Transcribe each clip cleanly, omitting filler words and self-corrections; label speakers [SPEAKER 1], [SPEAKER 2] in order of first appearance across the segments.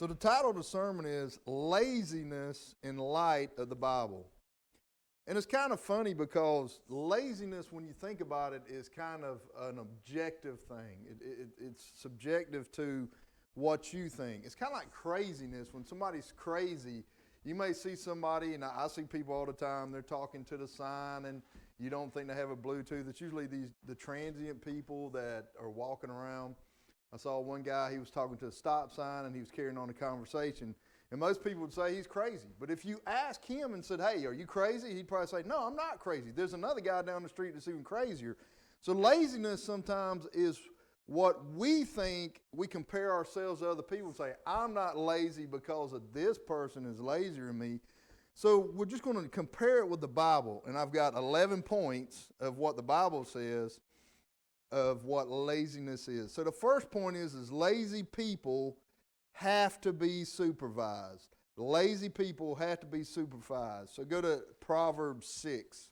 [SPEAKER 1] So the title of the sermon is Laziness in Light of the Bible. And it's kind of funny because laziness, when you think about it, is kind of an objective thing. It's subjective to what you think. It's kind of like craziness. When somebody's crazy, you may see somebody, and I see people all the time, they're talking to the sign, and you don't think they have a Bluetooth. It's usually the transient people that are walking around. I saw one guy, he was talking to a stop sign, and he was carrying on a conversation. And most people would say he's crazy. But if you ask him and said, hey, are you crazy? He'd probably say, no, I'm not crazy. There's another guy down the street that's even crazier. So laziness sometimes is what we think. We compare ourselves to other people and say, I'm not lazy because of this person is lazier than me. So we're just going to compare it with the Bible. And I've got 11 points of what the Bible says of what laziness is. So the first point is lazy people have to be supervised. Lazy people have to be supervised. So go to Proverbs 6.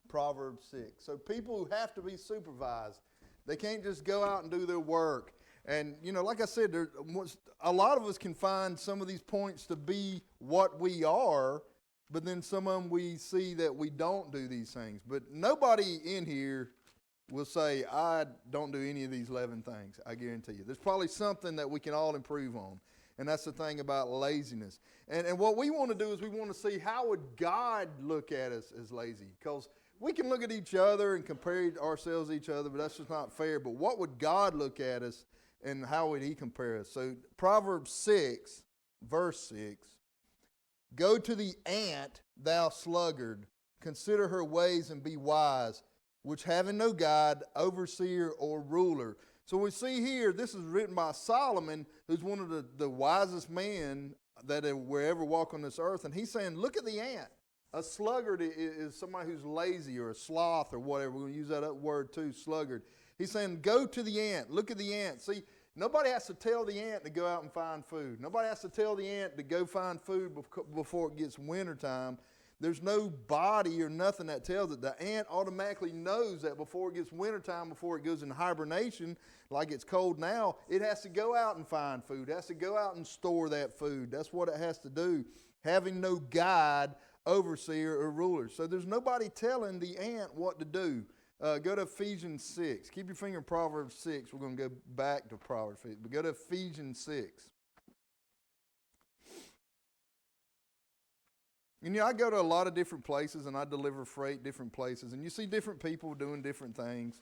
[SPEAKER 1] Proverbs 6. So people who have to be supervised, they can't just go out and do their work. And, you know, like I said, a lot of us can find some of these points to be what we are, but then some of them we see that we don't do these things. But nobody in here will say, I don't do any of these 11 things, I guarantee you. There's probably something that we can all improve on. And that's the thing about laziness. And what we want to do is we want to see how would God look at us as lazy. Because we can look at each other and compare ourselves to each other, but that's just not fair. But what would God look at us and how would he compare us? So Proverbs 6, verse 6. Go to the ant, thou sluggard. Consider her ways and be wise, which having no guide, overseer, or ruler. So we see here, this is written by Solomon, who's one of the wisest men that will ever walk on this earth. And he's saying, look at the ant. A sluggard is somebody who's lazy or a sloth or whatever. We're going to use that word too, sluggard. He's saying, go to the ant. Look at the ant. See, nobody has to tell the ant to go out and find food. Nobody has to tell the ant to go find food before it gets wintertime. There's no body or nothing that tells it. The ant automatically knows that before it gets wintertime, before it goes in hibernation, like it's cold now, it has to go out and find food. It has to go out and store that food. That's what it has to do, having no guide, overseer, or ruler. So there's nobody telling the ant what to do. Go to Ephesians 6. Keep your finger in Proverbs 6. We're going to go back to Proverbs 6. But go to Ephesians 6. And I go to a lot of different places and I deliver freight different places. And you see different people doing different things.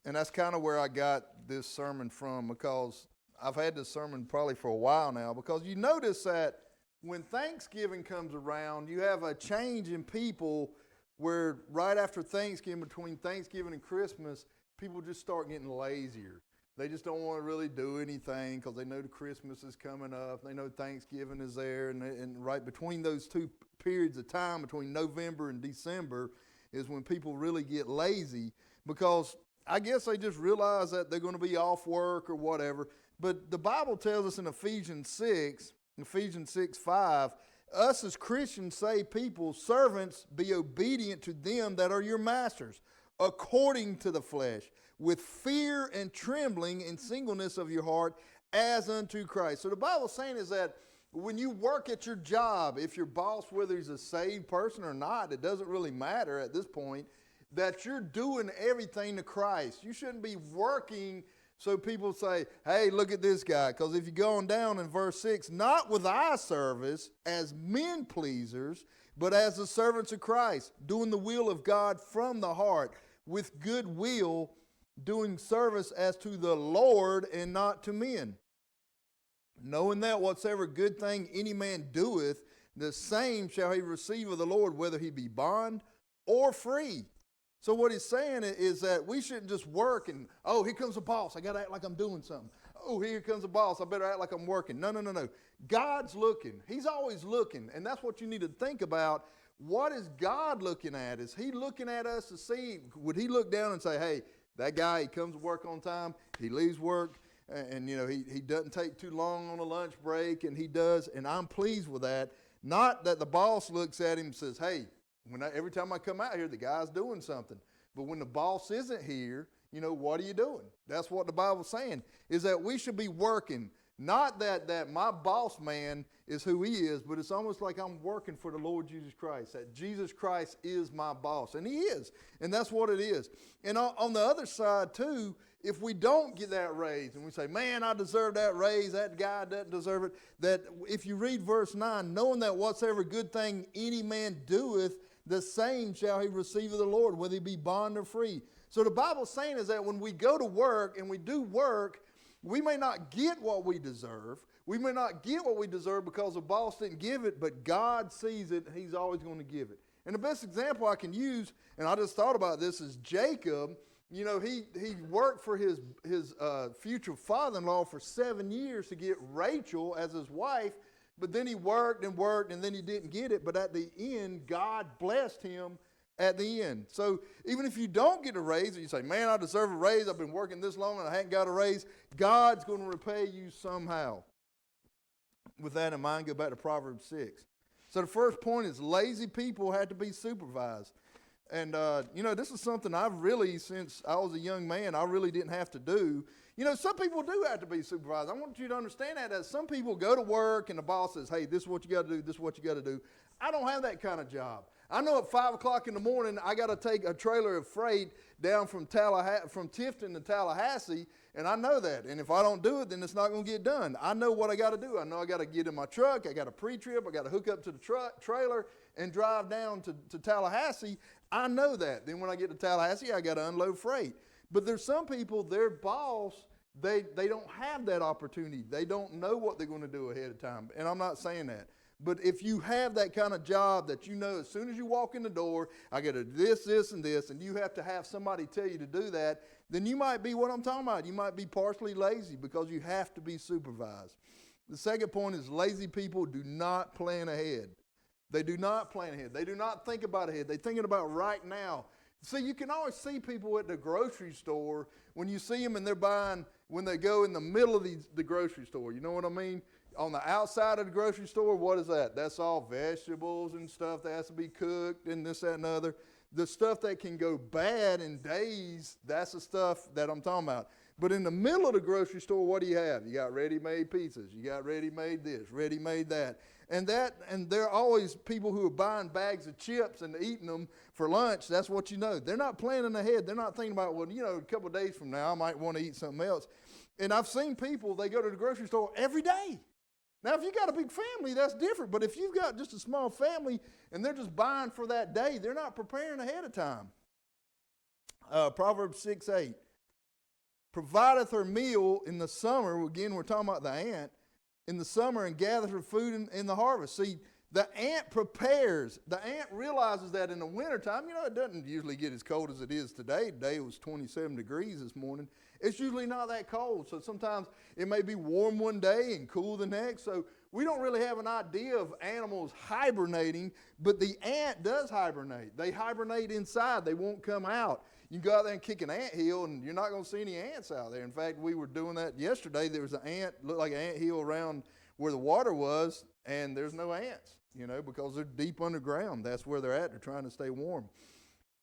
[SPEAKER 1] And that's kind of where I got this sermon from, because I've had this sermon probably for a while now. Because you notice that when Thanksgiving comes around, you have a change in people where right after Thanksgiving, between Thanksgiving and Christmas, people just start getting lazier. They just don't want to really do anything because they know the Christmas is coming up. They know Thanksgiving is there. And right between those two periods of time, between November and December, is when people really get lazy, because I guess they just realize that they're going to be off work or whatever. But the Bible tells us in Ephesians 6:5, us as Christians say, people, servants, be obedient to them that are your masters, according to the flesh, with fear and trembling and singleness of your heart, as unto Christ. So the Bible's saying is that when you work at your job, if your boss, whether he's a saved person or not, it doesn't really matter at this point, that you're doing everything to Christ. You shouldn't be working so people say, hey, look at this guy. Because if you go on down in verse 6, not with eye service as men pleasers, but as the servants of Christ, doing the will of God from the heart, with good will, doing service as to the Lord and not to men. Knowing that whatsoever good thing any man doeth, the same shall he receive of the Lord, whether he be bond or free. So what he's saying is that we shouldn't just work and, oh, here comes the boss. I got to act like I'm doing something. Oh, here comes the boss. I better act like I'm working. No. God's looking. He's always looking. And that's what you need to think about. What is God looking at? Is he looking at us to see, would he look down and say, hey, that guy, he comes to work on time, he leaves work, and he doesn't take too long on a lunch break, and he does, and I'm pleased with that. Not that the boss looks at him and says, hey, every time I come out here, the guy's doing something. But when the boss isn't here what are you doing? That's what the Bible's saying, is that we should be working. Not that my boss man is who he is, but it's almost like I'm working for the Lord Jesus Christ, that Jesus Christ is my boss, and he is, and that's what it is. And on the other side, too, if we don't get that raise, and we say, man, I deserve that raise, that guy doesn't deserve it, that if you read verse 9, knowing that whatsoever good thing any man doeth, the same shall he receive of the Lord, whether he be bond or free. So the Bible's saying is that when we go to work and we do work, we may not get what we deserve. We may not get what we deserve because the boss didn't give it, but God sees it, and he's always going to give it. And the best example I can use, and I just thought about this, is Jacob. He worked for his future father-in-law for 7 years to get Rachel as his wife, but then he worked, and then he didn't get it. But at the end, God blessed him at the end. So even if you don't get a raise, and you say, man, I deserve a raise, I've been working this long and I haven't got a raise, God's going to repay you somehow. With that in mind, go back to Proverbs 6. So the first point is lazy people had to be supervised. And, this is something I've really, since I was a young man, I really didn't have to do. Some people do have to be supervised. I want you to understand that some people go to work and the boss says, hey, this is what you got to do, this is what you got to do. I don't have that kind of job. I know at 5 o'clock in the morning, I got to take a trailer of freight down from Tifton to Tallahassee, and I know that. And if I don't do it, then it's not going to get done. I know what I got to do. I know I got to get in my truck. I got a pre-trip. I got to hook up to the trailer and drive down to Tallahassee. I know that. Then when I get to Tallahassee, I got to unload freight. But there's some people, their boss, they don't have that opportunity. They don't know what they're going to do ahead of time. And I'm not saying that. But if you have that kind of job that you know as soon as you walk in the door, I got to do this, and this, and you have to have somebody tell you to do that, then you might be what I'm talking about. You might be partially lazy because you have to be supervised. The second point is lazy people do not plan ahead. They do not plan ahead. They do not think about ahead. They're thinking about right now. See, you can always see people at the grocery store when you see them and they're buying, when they go in the middle of the grocery store. You know what I mean? On the outside of the grocery store, what is that? That's all vegetables and stuff that has to be cooked and this, that, and other. The stuff that can go bad in days, that's the stuff that I'm talking about. But in the middle of the grocery store, what do you have? You got ready-made pizzas. You got ready-made this, ready-made that. And there are always people who are buying bags of chips and eating them for lunch. That's what you know. They're not planning ahead. They're not thinking about, well, a couple of days from now, I might want to eat something else. And I've seen people, they go to the grocery store every day. Now, if you got a big family, that's different. But if you've got just a small family and they're just buying for that day, they're not preparing ahead of time. Proverbs 6:8. Provideth her meal in the summer. Again, we're talking about the ant. In the summer and gathereth her food in the harvest. See, the ant prepares. The ant realizes that in the wintertime, it doesn't usually get as cold as it is today. Today it was 27 degrees this morning. It's usually not that cold. So sometimes it may be warm one day and cool the next. So we don't really have an idea of animals hibernating, but the ant does hibernate. They hibernate inside. They won't come out. You can go out there and kick an anthill, and you're not going to see any ants out there. In fact, we were doing that yesterday. There was looked like an anthill around where the water was, and there's no ants, because they're deep underground. That's where they're at. They're trying to stay warm.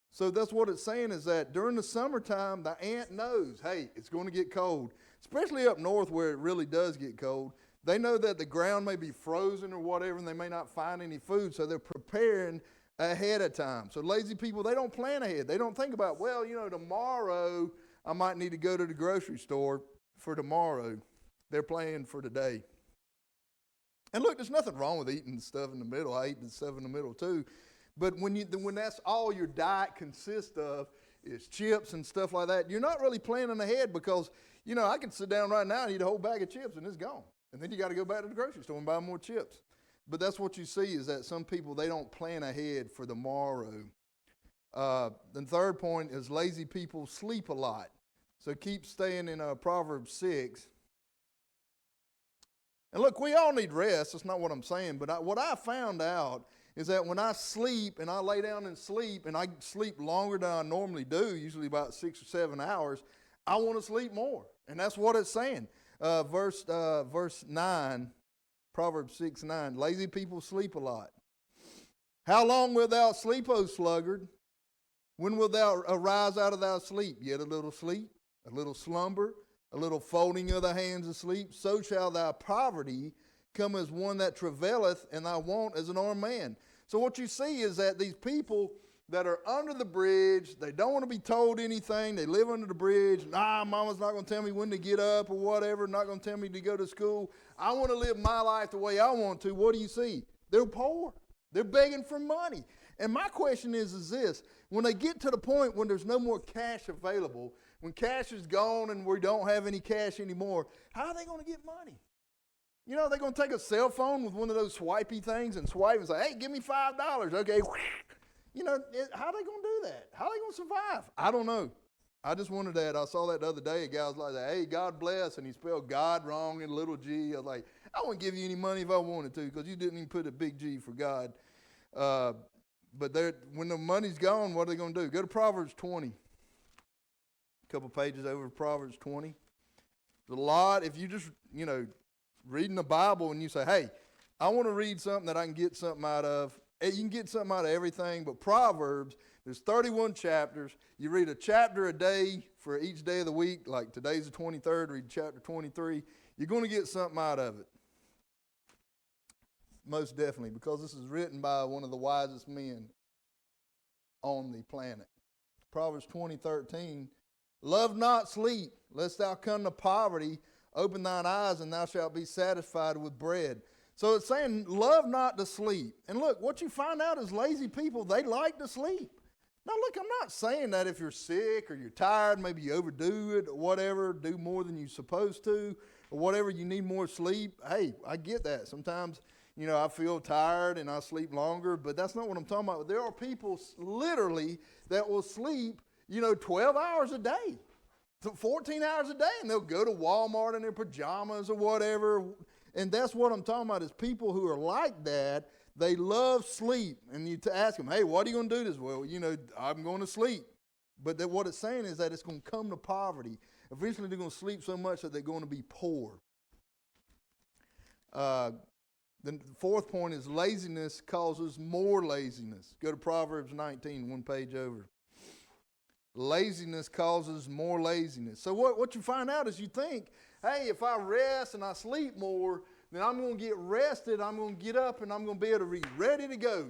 [SPEAKER 1] So that's what it's saying, is that during the summertime, the ant knows, hey, it's going to get cold, especially up north where it really does get cold. They know that the ground may be frozen or whatever, and they may not find any food, so they're preparing ahead of time. So lazy people, they don't plan ahead. They don't think about, well, tomorrow I might need to go to the grocery store for tomorrow. They're planning for today. And look, there's nothing wrong with eating stuff in the middle. I eat the stuff in the middle too. But when that's all your diet consists of is chips and stuff like that, you're not really planning ahead because, I can sit down right now and eat a whole bag of chips and it's gone. And then you got to go back to the grocery store and buy more chips. But that's what you see, is that some people, they don't plan ahead for tomorrow. The third point is lazy people sleep a lot. So keep staying in Proverbs 6. And look, we all need rest. That's not what I'm saying. But what I found out is that when I sleep and I lay down and sleep, and I sleep longer than I normally do, usually about 6 or 7 hours, I want to sleep more. And that's what it's saying. Verse 9. Proverbs 6:9, lazy people sleep a lot. How long wilt thou sleep, O sluggard? When wilt thou arise out of thy sleep? Yet a little sleep, a little slumber, a little folding of the hands asleep. So shall thy poverty come as one that travaileth, and thy want as an armed man. So what you see is that these people that are under the bridge, they don't want to be told anything. They live under the bridge. Nah, mama's not going to tell me when to get up or whatever, not going to tell me to go to school. I want to live my life the way I want to. What do you see? They're poor. They're begging for money. And my question is this: when they get to the point when there's no more cash available, when cash is gone and we don't have any cash anymore, how are they going to get money? You know, they're going to take a cell phone with one of those swipey things and swipe and say, hey, give me $5. Okay. You know, how are they going to do that? How are they going to survive? I don't know. I just wondered that. I saw that the other day. A guy was like, hey, God bless, and he spelled God wrong in a little g. I was like, I wouldn't give you any money if I wanted to, because you didn't even put a big G for God. But when the money's gone, what are they going to do? Go to Proverbs 20. A couple pages over Proverbs 20. There's a lot. If you just, reading the Bible and you say, hey, I want to read something that I can get something out of. You can get something out of everything, but Proverbs, there's 31 chapters. You read a chapter a day for each day of the week. Like today's the 23rd, read chapter 23. You're going to get something out of it. Most definitely, because this is written by one of the wisest men on the planet. Proverbs 20:13, love not sleep, lest thou come to poverty. Open thine eyes, and thou shalt be satisfied with bread. So it's saying, love not to sleep. And look, what you find out is lazy people, they like to sleep. Now look, I'm not saying that if you're sick or you're tired, maybe you overdo it or whatever, do more than you're supposed to, or whatever, you need more sleep. Hey, I get that. Sometimes, I feel tired and I sleep longer, but that's not what I'm talking about. There are people literally that will sleep, 12 hours a day, 14 hours a day, and they'll go to Walmart in their pajamas or whatever. And that's what I'm talking about, is people who are like that. They love sleep. And you ask them, hey, what are you going to do this? Well, I'm going to sleep. But what it's saying is that it's going to come to poverty. Eventually they're going to sleep so much that they're going to be poor. The fourth point is laziness causes more laziness. Go to Proverbs 19, one page over. Laziness causes more laziness. So what you find out is you think, hey, if I rest and I sleep more, then I'm going to get rested, I'm going to get up, and I'm going to be able to be ready to go.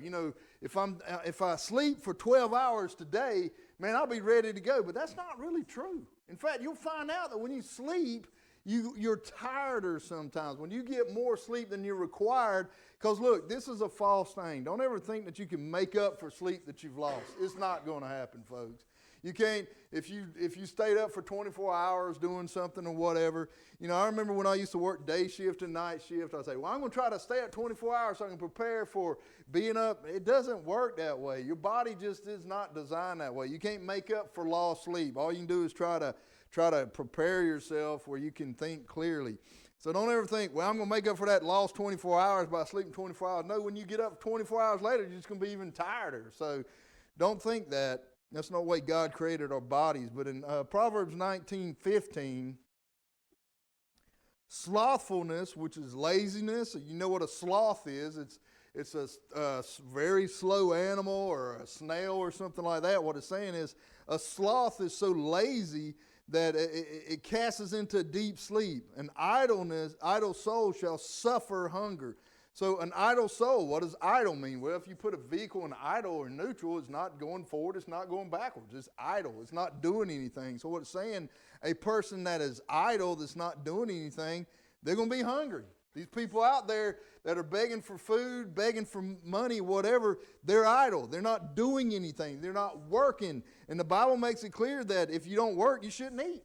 [SPEAKER 1] If I sleep for 12 hours today, man, I'll be ready to go. But that's not really true. In fact, you'll find out that when you sleep, you're tireder sometimes. When you get more sleep than you're required, because look, this is a false thing. Don't ever think that you can make up for sleep that you've lost. It's not going to happen, folks. You can't, if you stayed up for 24 hours doing something or whatever. I remember when I used to work day shift and night shift, I'd say, well, I'm going to try to stay up 24 hours so I can prepare for being up. It doesn't work that way. Your body just is not designed that way. You can't make up for lost sleep. All you can do is try to prepare yourself where you can think clearly. So don't ever think, well, I'm going to make up for that lost 24 hours by sleeping 24 hours. No, when you get up 24 hours later, you're just going to be even tireder. So don't think that. That's not the way God created our bodies. But in Proverbs 19:15, slothfulness, which is laziness, you know what a sloth is. It's a very slow animal or a snail or something like that. What it's saying is a sloth is so lazy that it casts into deep sleep. An idle soul shall suffer hunger. So an idle soul, what does idle mean? Well, if you put a vehicle in idle or neutral, it's not going forward, it's not going backwards. It's idle. It's not doing anything. So what it's saying, a person that is idle, that's not doing anything, they're going to be hungry. These people out there that are begging for food, begging for money, whatever, they're idle. They're not doing anything. They're not working. And the Bible makes it clear that if you don't work, you shouldn't eat.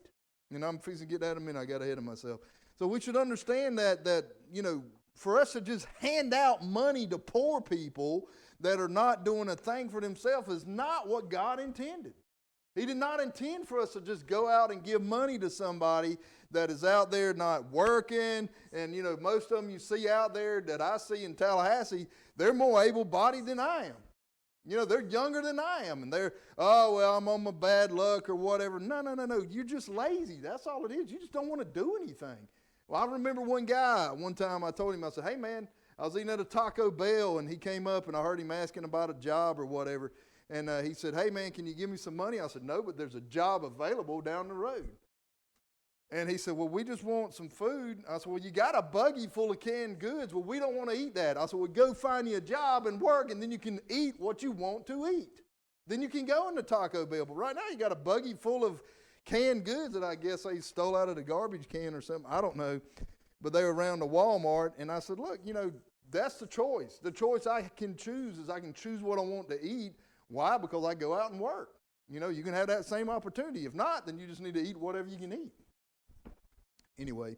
[SPEAKER 1] I'm fixing to get that in a minute. I got ahead of myself. So we should understand that for us to just hand out money to poor people that are not doing a thing for themselves is not what God intended. He did not intend for us to just go out and give money to somebody that is out there not working. And, most of them you see out there that I see in Tallahassee, they're more able-bodied than I am. They're younger than I am. And they're, oh, well, I'm on my bad luck or whatever. No. You're just lazy. That's all it is. You just don't want to do anything. Well, I remember one guy, one time I told him, I said, hey, man, I was eating at a Taco Bell, and he came up, and I heard him asking about a job or whatever. And he said, hey, man, can you give me some money? I said, no, but there's a job available down the road. And he said, well, we just want some food. I said, well, you got a buggy full of canned goods. Well, we don't want to eat that. I said, well, go find you a job and work, and then you can eat what you want to eat. Then you can go into Taco Bell. But right now you got a buggy full of canned goods that I guess they stole out of the garbage can or something. I don't know. But they were around the Walmart. And I said, look, that's the choice. The choice I can choose is I can choose what I want to eat. Why? Because I go out and work. You can have that same opportunity. If not, then you just need to eat whatever you can eat. Anyway,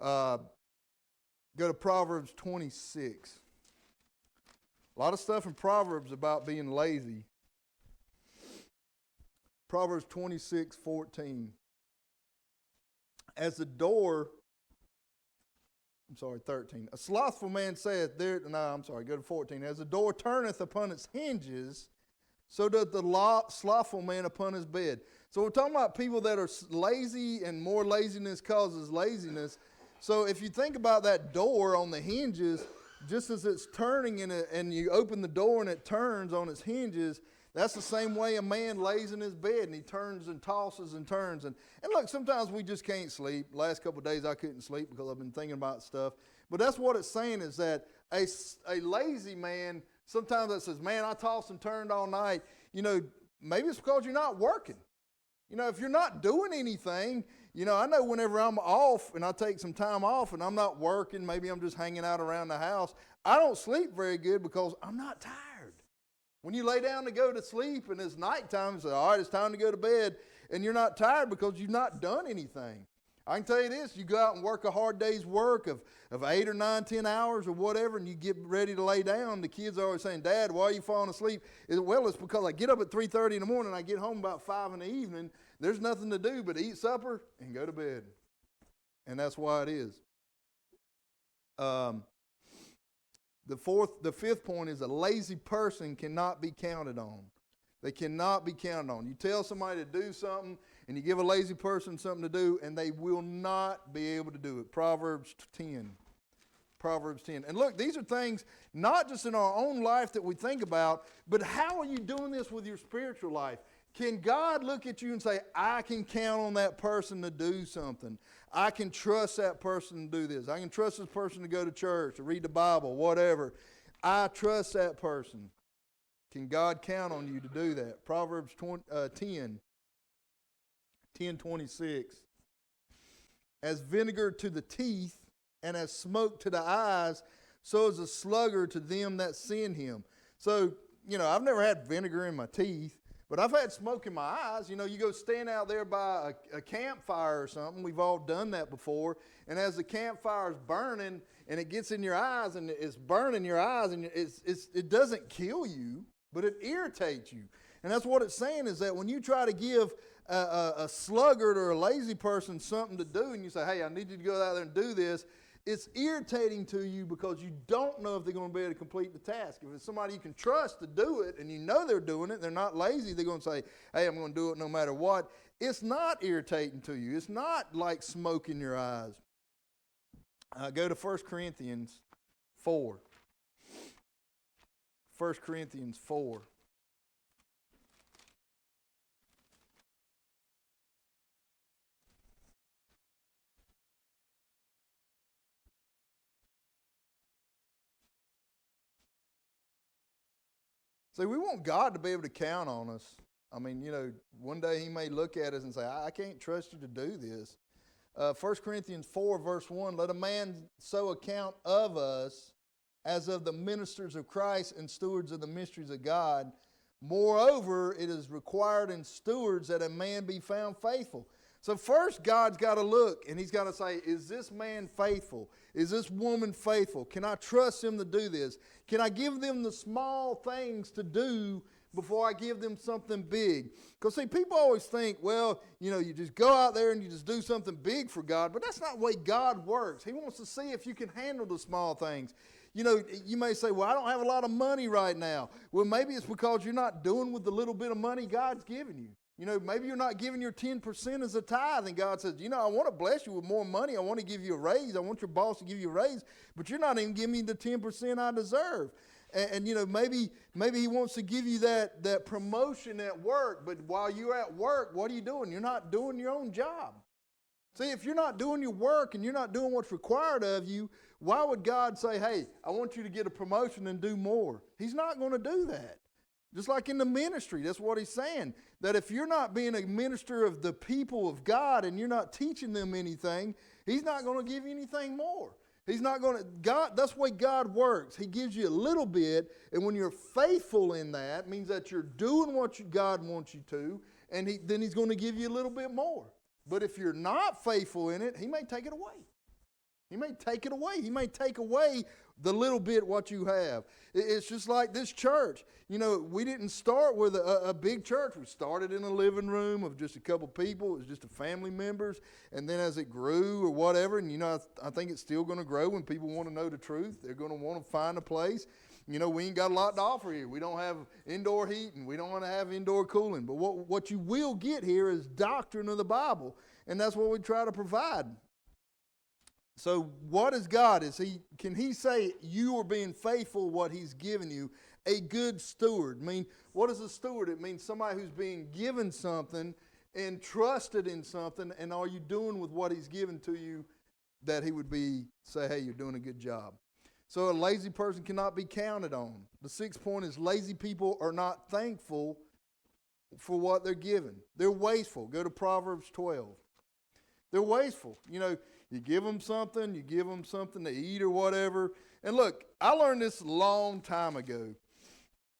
[SPEAKER 1] go to Proverbs 26. A lot of stuff in Proverbs about being lazy. Proverbs 26:14. 13. A slothful man saith, go to 14. As the door turneth upon its hinges, so doth the slothful man upon his bed. So we're talking about people that are lazy, and more laziness causes laziness. So if you think about that door on the hinges, just as it's turning and you open the door and it turns on its hinges, that's the same way a man lays in his bed and he turns and tosses and turns. And look, sometimes we just can't sleep. Last couple of days I couldn't sleep because I've been thinking about stuff. But that's what it's saying, is that a lazy man, sometimes that says, man, I tossed and turned all night. Maybe it's because you're not working. If you're not doing anything, I know whenever I'm off and I take some time off and I'm not working, maybe I'm just hanging out around the house, I don't sleep very good because I'm not tired. When you lay down to go to sleep and it's nighttime, you say, all right, it's time to go to bed, and you're not tired because you've not done anything. I can tell you this, you go out and work a hard day's work of 8 or 9, 10 hours or whatever, and you get ready to lay down, the kids are always saying, Dad, why are you falling asleep? Well, it's because I get up at 3:30 in the morning and I get home about 5 in the evening. There's nothing to do but eat supper and go to bed. And that's why it is. The fifth point is a lazy person cannot be counted on. They cannot be counted on. You tell somebody to do something, and you give a lazy person something to do, and they will not be able to do it. Proverbs 10. And look, these are things not just in our own life that we think about, but how are you doing this with your spiritual life? Can God look at you and say, I can count on that person to do something. I can trust that person to do this. I can trust this person to go to church, to read the Bible, whatever. I trust that person. Can God count on you to do that? Proverbs 10:26. As vinegar to the teeth and as smoke to the eyes, so is a sluggard to them that send him. So, I've never had vinegar in my teeth, but I've had smoke in my eyes. You go stand out there by a campfire or something. We've all done that before. And as the campfire's burning and it gets in your eyes and it's burning your eyes, and it doesn't kill you, but it irritates you. And that's what it's saying, is that when you try to give a sluggard or a lazy person something to do, and you say, hey, I need you to go out there and do this, it's irritating to you because you don't know if they're going to be able to complete the task. If it's somebody you can trust to do it and you know they're doing it, they're not lazy, they're going to say, hey, I'm going to do it no matter what. It's not irritating to you. It's not like smoke in your eyes. Go to 1 Corinthians 4. 1 Corinthians 4. See, we want God to be able to count on us. I mean, one day he may look at us and say, I can't trust you to do this. 1 Corinthians 4, verse 1, let a man so account of us as of the ministers of Christ and stewards of the mysteries of God. Moreover, it is required in stewards that a man be found faithful. So first, God's got to look, and he's got to say, is this man faithful? Is this woman faithful? Can I trust him to do this? Can I give them the small things to do before I give them something big? Because see, people always think, well, you just go out there and you just do something big for God, but that's not the way God works. He wants to see if you can handle the small things. You may say, well, I don't have a lot of money right now. Well, maybe it's because you're not doing with the little bit of money God's given you. Maybe you're not giving your 10% as a tithe, and God says, I want to bless you with more money. I want to give you a raise. I want your boss to give you a raise, but you're not even giving me the 10% I deserve. And maybe he wants to give you that promotion at work, but while you're at work, what are you doing? You're not doing your own job. See, if you're not doing your work and you're not doing what's required of you, why would God say, hey, I want you to get a promotion and do more? He's not going to do that. Just like in the ministry, that's what he's saying. That if you're not being a minister of the people of God and you're not teaching them anything, he's not going to give you anything more. He's not going to, God, that's the way God works. He gives you a little bit, and when you're faithful in that, it means that you're doing what God wants you to, and then he's going to give you a little bit more. But if you're not faithful in it, he may take it away. He may take it away. He may take away the little bit what you have. It's just like this church. We didn't start with a big church. We started in a living room of just a couple people. It was just family members. And then as it grew or whatever, and I think it's still going to grow when people want to know the truth. They're going to want to find a place. We ain't got a lot to offer here. We don't have indoor heating. We don't want to have indoor cooling. But what you will get here is doctrine of the Bible. And that's what we try to provide. So what is God? Can he say you are being faithful what he's given you? A good steward. What is a steward? It means somebody who's being given something and trusted in something, and are you doing with what he's given to you that he would say, hey, you're doing a good job. So a lazy person cannot be counted on. The sixth point is lazy people are not thankful for what they're given. They're wasteful. Go to Proverbs 12. They're wasteful. You give them something to eat or whatever. And look, I learned this a long time ago.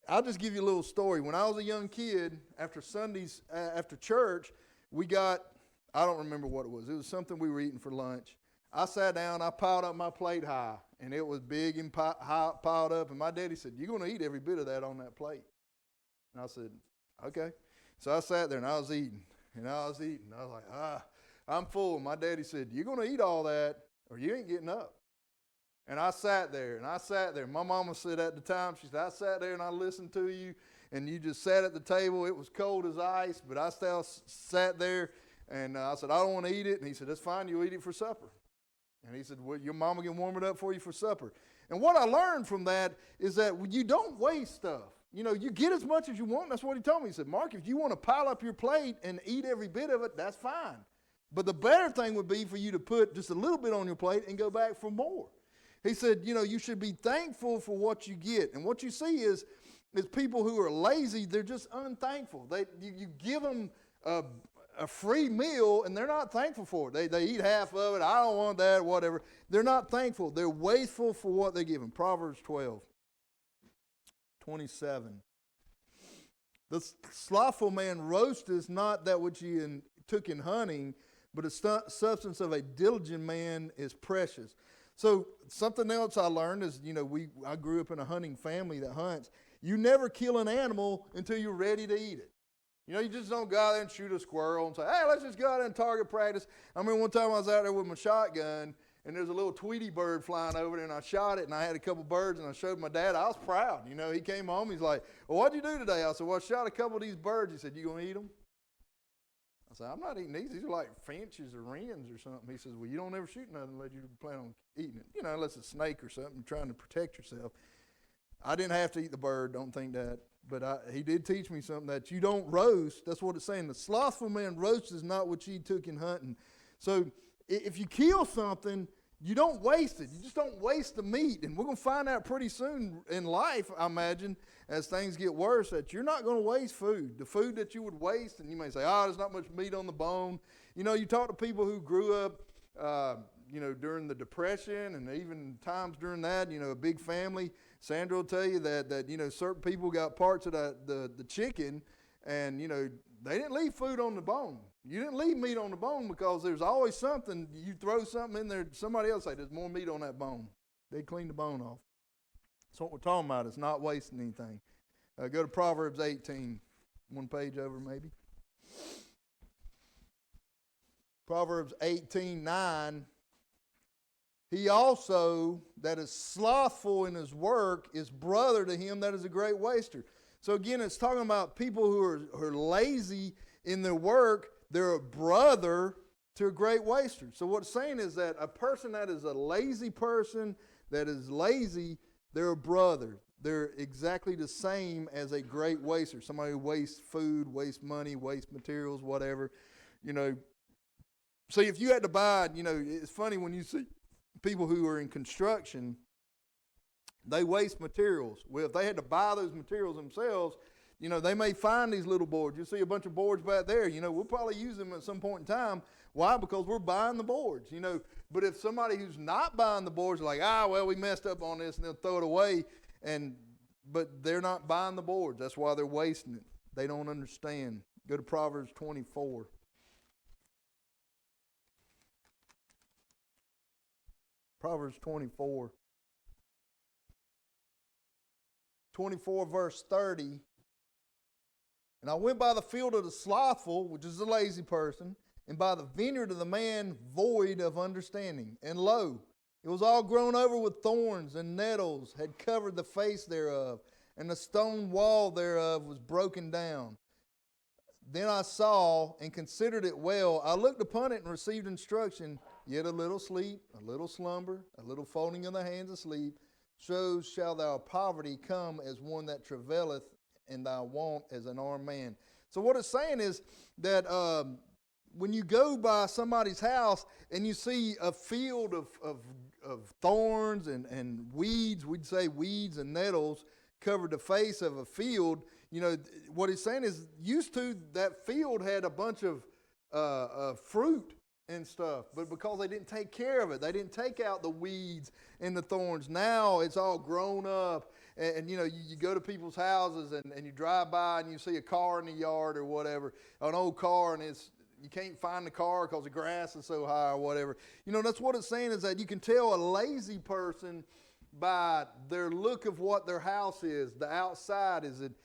[SPEAKER 1] I'll just give you a little story. When I was a young kid, after Sundays, after church, we got, I don't remember what it was. It was something we were eating for lunch. I sat down, I piled up my plate high, and it was big and piled up. And my daddy said, you're going to eat every bit of that on that plate. And I said, okay. So I sat there and I was eating, I was like, I'm full. My daddy said, you're going to eat all that or you ain't getting up. And I sat there. My mama said at the time, she said, I sat there and I listened to you and you just sat at the table. It was cold as ice, but I still sat there and I said, I don't want to eat it. And he said, that's fine. You'll eat it for supper. And he said, well, your mama can warm it up for you for supper. And what I learned from that is that you don't waste stuff. You get as much as you want. That's what he told me. He said, Mark, if you want to pile up your plate and eat every bit of it, that's fine. But the better thing would be for you to put just a little bit on your plate and go back for more. He said, you should be thankful for what you get. And what you see is people who are lazy, they're just unthankful. You give them a free meal and they're not thankful for it. They eat half of it. I don't want that, whatever. They're not thankful. They're wasteful for what they're given. Proverbs 12:27. The slothful man roasteth not that which he took in hunting, but the substance of a diligent man is precious. So something else I learned is, I grew up in a hunting family that hunts. You never kill an animal until you're ready to eat it. You just don't go out there and shoot a squirrel and say, hey, let's just go out there and target practice. I remember one time I was out there with my shotgun, and there's a little Tweety bird flying over there, and I shot it, and I had a couple birds, and I showed my dad. I was proud. He came home. He's like, well, what'd you do today? I said, well, I shot a couple of these birds. He said, you going to eat them? I said, I'm not eating these. These are like finches or wrens or something. He says, well, you don't ever shoot nothing unless you plan on eating it. Unless it's a snake or something, trying to protect yourself. I didn't have to eat the bird. Don't think that. But he did teach me something that you don't roast. That's what it's saying. The slothful man roasts is not what ye took in hunting. So if you kill something, you don't waste it. You just don't waste the meat. And we're going to find out pretty soon in life, I imagine, as things get worse, that you're not going to waste food. The food that you would waste, and you may say, there's not much meat on the bone. You talk to people who grew up, during the Depression and even times during that, a big family. Sandra will tell you that certain people got parts of the chicken, and, they didn't leave food on the bone. You didn't leave meat on the bone because there's always something. You throw something in there, somebody else say, there's more meat on that bone. They clean the bone off. That's what we're talking about. It's not wasting anything. Go to Proverbs 18, one page over maybe. Proverbs 18:9. He also that is slothful in his work is brother to him that is a great waster. So again, it's talking about people who are lazy in their work. They're a brother to a great waster. So what it's saying is that a person that is a lazy person, that is lazy, they're a brother. they're exactly the same as a great waster. Somebody who wastes food, wastes money, wastes materials, whatever. You know, see, if you had to buy, you know, it's funny when you see people who are in construction, they waste materials. Well, if they had to buy those materials themselves, you know, they may find these little boards. You see a bunch of boards back there. You know, we'll probably use them at some point in time. Why? Because we're buying the boards, you know. But if somebody who's not buying the boards is like, well, we messed up on this, and they'll throw it away, but they're not buying the boards. That's why they're wasting it. They don't understand. Go to Proverbs 24. Proverbs 24. 24 verse 30. And I went by the field of the slothful, which is the lazy person, and by the vineyard of the man void of understanding. And lo, it was all grown over with thorns, and nettles had covered the face thereof, and the stone wall thereof was broken down. Then I saw and considered it well. I looked upon it and received instruction. Yet a little sleep, a little slumber, a little folding of the hands asleep. So shall thy poverty come as one that travaileth, and thy want as an armed man. So what it's saying is that when you go by somebody's house and you see a field of thorns and weeds, we'd say weeds and nettles covered the face of a field, you know, what he's saying is used to that field had a bunch of fruit and stuff, but because they didn't take care of it, they didn't take out the weeds and the thorns. Now it's all grown up, and you know, you go to people's houses and you drive by and you see a car in the yard or whatever, an old car, and you can't find the car because the grass is so high or whatever. You know, that's what it's saying, is that you can tell a lazy person by their look of what their house is. The outside, is it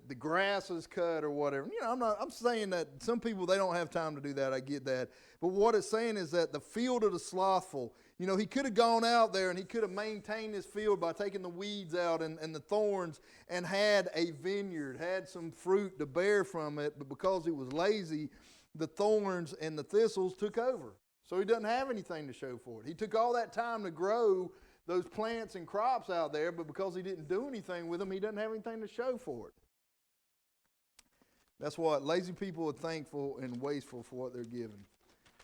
[SPEAKER 1] the grass is cut or whatever. You know, I'm saying that some people, they don't have time to do that. I get that. But what it's saying is that the field of the slothful, you know, he could have gone out there and he could have maintained his field by taking the weeds out and the thorns, and had a vineyard, had some fruit to bear from it. But because he was lazy, the thorns and the thistles took over. So he doesn't have anything to show for it. He took all that time to grow those plants and crops out there, but because he didn't do anything with them, he doesn't have anything to show for it. That's what lazy people are thankful and wasteful for what they're given.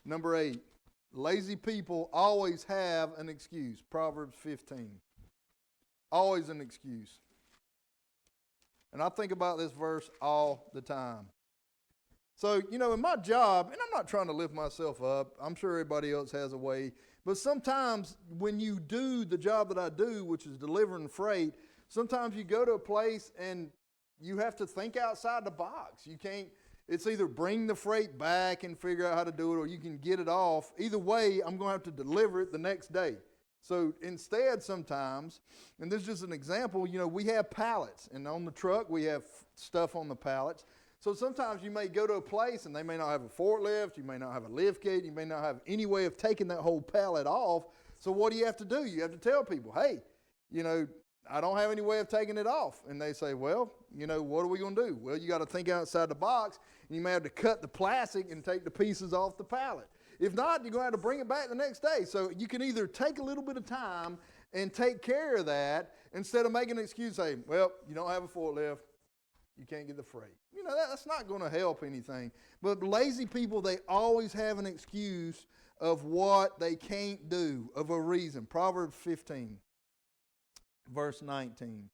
[SPEAKER 1] Number 8, lazy people always have an excuse. Proverbs 15. Always an excuse. And I think about this verse all the time. So, you know, in my job, and I'm not trying to lift myself up, I'm sure everybody else has a way, but sometimes when you do the job that I do, which is delivering freight, sometimes you go to a place and you have to think outside the box. You can't, it's either bring the freight back and figure out how to do it, or you can get it off. Either way, I'm going to have to deliver it the next day. So instead, sometimes, and this is just an example, you know, we have pallets, and on the truck we have stuff on the pallets. So sometimes you may go to a place and they may not have a forklift, you may not have a lift gate, you may not have any way of taking that whole pallet off. So what do? You have to tell people, hey, you know, I don't have any way of taking it off. And they say, well, you know, what are we going to do? Well, you got to think outside the box, and you may have to cut the plastic and take the pieces off the pallet. If not, you're going to have to bring it back the next day. So you can either take a little bit of time and take care of that instead of making an excuse, saying, well, you don't have a forklift, you can't get the freight. You know, that's not going to help anything. But lazy people, they always have an excuse of what they can't do, of a reason. Proverbs 15, verse 19.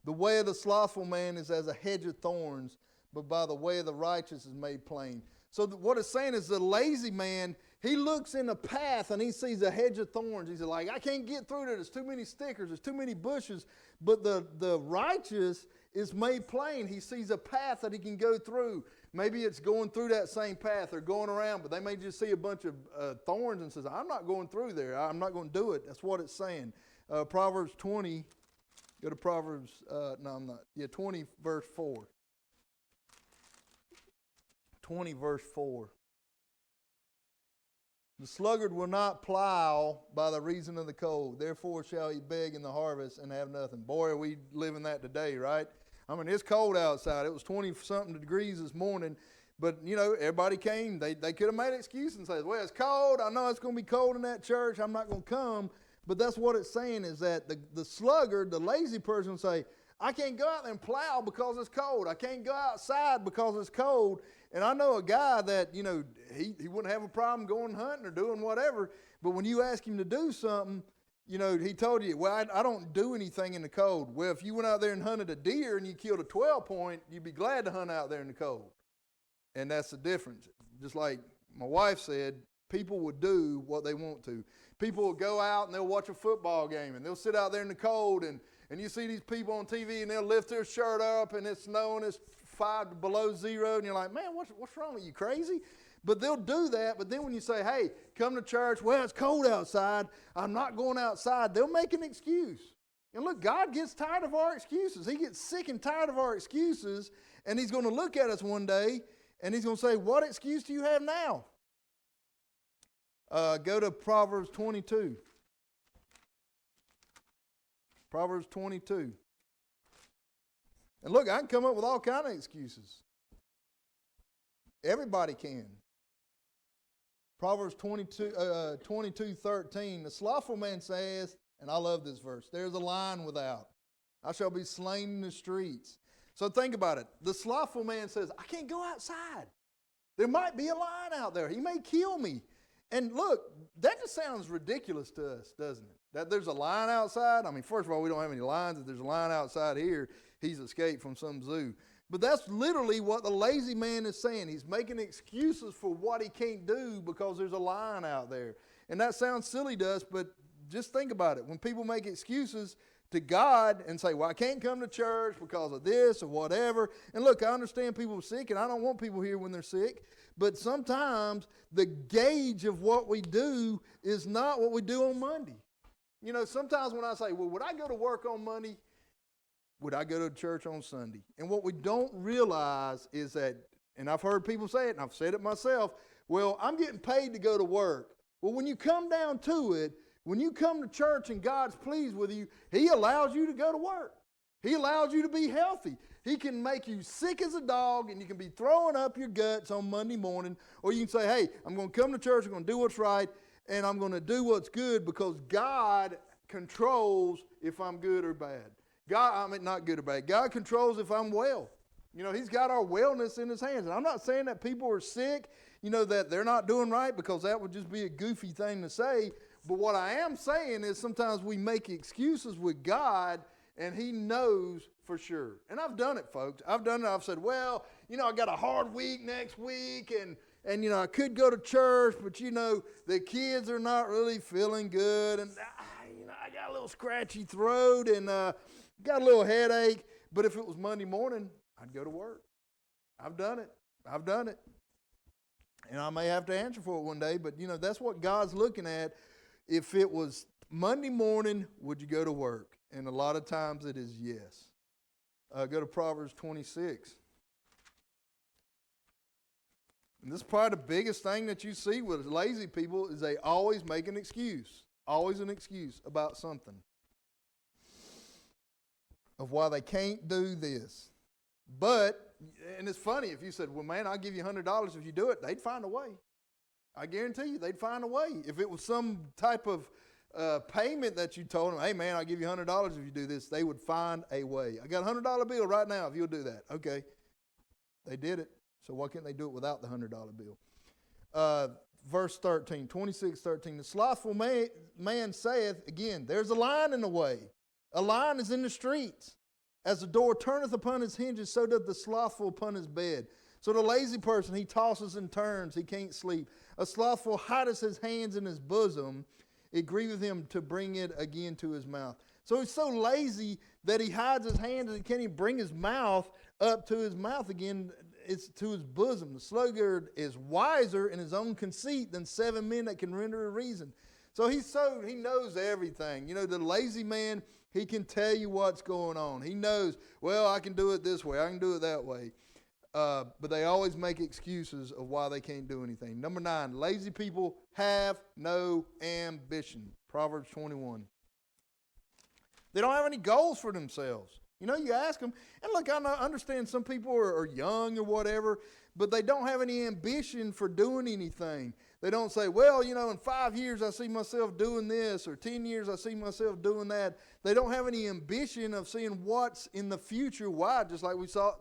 [SPEAKER 1] The way of the slothful man is as a hedge of thorns, but by the way of the righteous is made plain. So what it's saying is the lazy man, he looks in a path and he sees a hedge of thorns. He's like, I can't get through there. There's too many stickers. There's too many bushes. But the righteous is made plain. He sees a path that he can go through. Maybe it's going through that same path or going around, but they may just see a bunch of thorns and says, I'm not going through there. I'm not going to do it. That's what it's saying. Proverbs 20, go to Proverbs, 20 verse 4. 20 verse 4. The sluggard will not plow by the reason of the cold. Therefore shall he beg in the harvest and have nothing. Boy, are we living that today, right? I mean, it's cold outside. It was 20-something degrees this morning. But, you know, everybody came. They could have made an excuse and said, well, it's cold. I know it's going to be cold in that church. I'm not going to come. But that's what it's saying, is that the sluggard, the lazy person will say, I can't go out there and plow because it's cold. I can't go outside because it's cold. And I know a guy that, he wouldn't have a problem going hunting or doing whatever. But when you ask him to do something, he told you, well, I don't do anything in the cold. Well, if you went out there and hunted a deer and you killed a 12-point, you'd be glad to hunt out there in the cold. And that's the difference. Just like my wife said, people will do what they want to. People will go out and they'll watch a football game and they'll sit out there in the cold and you see these people on TV and they'll lift their shirt up and it's snowing, it's 5 below zero, and you're like, man, what's wrong with you, crazy? But they'll do that, but then when you say, hey, come to church, well, it's cold outside, I'm not going outside, they'll make an excuse. And look, God gets tired of our excuses. He gets sick and tired of our excuses, and he's going to look at us one day and he's going to say, what excuse do you have now? Go to Proverbs 22. Proverbs 22. And look, I can come up with all kinds of excuses. Everybody can. Proverbs 22:13. The slothful man says, and I love this verse, there's a lion without. I shall be slain in the streets. So think about it. The slothful man says, I can't go outside. There might be a lion out there. He may kill me. And look, that just sounds ridiculous to us, doesn't it? That there's a lion outside. I mean, first of all, we don't have any lions. If there's a lion outside here, he's escaped from some zoo. But that's literally what the lazy man is saying. He's making excuses for what he can't do because there's a lion out there. And that sounds silly to us, but just think about it. When people make excuses to God and say, well, I can't come to church because of this or whatever. And look, I understand people are sick, and I don't want people here when they're sick. But sometimes the gauge of what we do is not what we do on Monday. Sometimes when I say, well, would I go to work on Monday? Would I go to church on Sunday? And what we don't realize is that, and I've heard people say it, and I've said it myself, well, I'm getting paid to go to work. Well, when you come down to it, when you come to church and God's pleased with you, he allows you to go to work. He allows you to be healthy. He can make you sick as a dog, and you can be throwing up your guts on Monday morning, or you can say, hey, I'm going to come to church, I'm going to do what's right, and I'm going to do what's good because God controls if I'm good or bad. Not good or bad. God controls if I'm well. He's got our wellness in his hands. And I'm not saying that people are sick, that they're not doing right, because that would just be a goofy thing to say. But what I am saying is sometimes we make excuses with God, and he knows for sure. And I've done it, folks. I've done it. I've said, well, I got a hard week next week, and I could go to church, but, the kids are not really feeling good, and, I got a little scratchy throat, and got a little headache. But if it was Monday morning, I'd go to work. I've done it. And I may have to answer for it one day, but, that's what God's looking at. If it was Monday morning, would you go to work? And a lot of times it is yes. Go to Proverbs 26. And this is probably the biggest thing that you see with lazy people is they always make an excuse. Always an excuse about something. Of why they can't do this. But, and it's funny, if you said, well, man, I'll give you $100 if you do it, they'd find a way. I guarantee you, they'd find a way. If it was some type of payment that you told them, hey, man, I'll give you $100 if you do this, they would find a way. I got a $100 bill right now if you'll do that. Okay. They did it. So why can't they do it without the $100 bill? Verse 13, 26:13. The slothful man saith, again, there's a lion in the way. A lion is in the streets. As the door turneth upon his hinges, so doth the slothful upon his bed. So the lazy person, he tosses and turns, he can't sleep. A slothful hideth his hands in his bosom. It grieveth him to bring it again to his mouth. So he's so lazy that he hides his hands and he can't even bring his mouth up to his mouth again. It's to his bosom. The sluggard is wiser in his own conceit than 7 men that can render a reason. So he knows everything. The lazy man, he can tell you what's going on. He knows, well, I can do it this way. I can do it that way. But they always make excuses of why they can't do anything. Number 9, lazy people have no ambition. Proverbs 21. They don't have any goals for themselves. You ask them, and look, I understand some people are young or whatever, but they don't have any ambition for doing anything. They don't say, well, in 5 years I see myself doing this, or 10 years I see myself doing that. They don't have any ambition of seeing what's in the future. Why? Just like we saw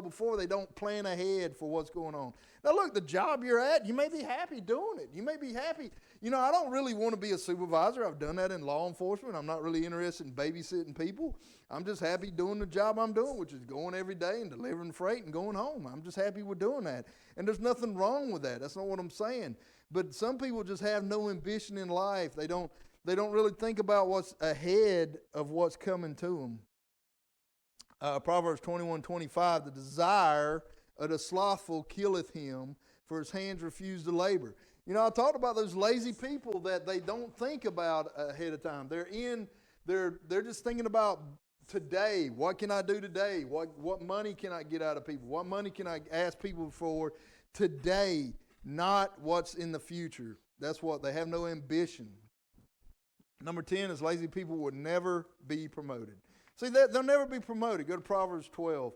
[SPEAKER 1] before, they don't plan ahead for what's going on. Now look, the job you're at, you may be happy doing it. You may be happy. I don't really want to be a supervisor. I've done that in law enforcement. I'm not really interested in babysitting people. I'm just happy doing the job I'm doing, which is going every day and delivering freight and going home. I'm just happy with doing that. And there's nothing wrong with that. That's not what I'm saying. But some people just have no ambition in life. They don't really think about what's ahead of what's coming to them. Proverbs 21:25, the desire of the slothful killeth him, for his hands refuse to labor. I talked about those lazy people that they don't think about ahead of time. They're just thinking about today. What can I do today? What money can I get out of people? What money can I ask people for today? Not what's in the future. That's what they have no ambition. Number 10 is lazy people will never be promoted. See, they'll never be promoted. Go to Proverbs 12.